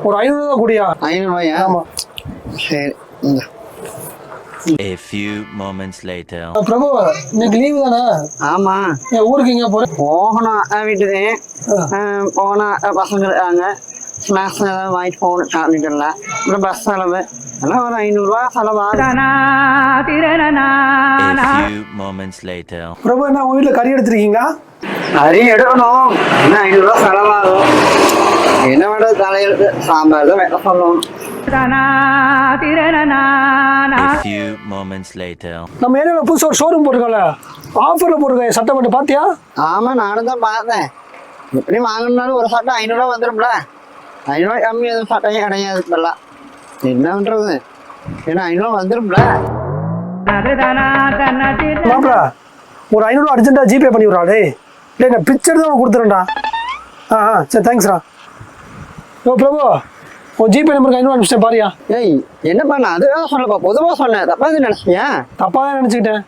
ஒரு 500 தான் கூடியா? 500 ரூபாயா? ஆமா. சரி. A few moments later. பிரபு இன்னைக்கு லீவு தானே? ஆமா. ஊருக்கு எங்க போற? போகணும் வீட்டுக்கு. போனா பசங்க இருக்காங்க. ஸ்நாக்ஸ் ஏதாவது வாங்கிட்டு போகணும் சாப்பிட்டுல. அப்புறம் பஸ் செலவு எல்லாம் ஒரு 500 ரூபா செலவாகும். A few moments later. பிரபு என்ன உங்க வீட்டுல கறி எடுத்துருக்கீங்களா? கறி எடுக்கணும். என்ன 500 ரூபா செலவாகும். என்ன வேண்டாம் தலையெழுத்து சாம்பார் தான் வைக்க சொல்லணும். A few moments later. நம்ம ஏரியால புதுசா ஒரு ஷோரூம் போட்டிருக்கோம்ல, ஆஃபர்ல போட்டிருக்கேன் சட்டை மட்டும் பாத்தியா? ஆமா நானும் தான் பார்த்தேன். எப்படி வாங்கினாலும் ஒரு சட்டை 500 ரூபா வந்துடும்ல. 500 ரூபாய் கம்மி எதுவும் சட்டையும் கிடையாது இப்பெல்லாம். என்ன பண்றது? ஏன்னா 500 ரூபா வந்துடும்ல. மாப்பிள ஒரு 500 ரூபா அர்ஜென்ட்டா ஜிபே பண்ணி விடுறா. டேய் நான் பிக்சர் தான் கொடுத்துறேன்டா. சரி தேங்க்ஸ்ரா. பிரபு உன் ஜிபே நம்பருக்கு 500 அனுப்பிச்சிட்டேன் பாரியா. ஏய் என்ன பண்ண? அதுதான் சொல்லப்பா, பொதுவாக சொன்னேன். தப்பா நினைச்சியா? தப்பா தான் நினைச்சுக்கிட்டேன்.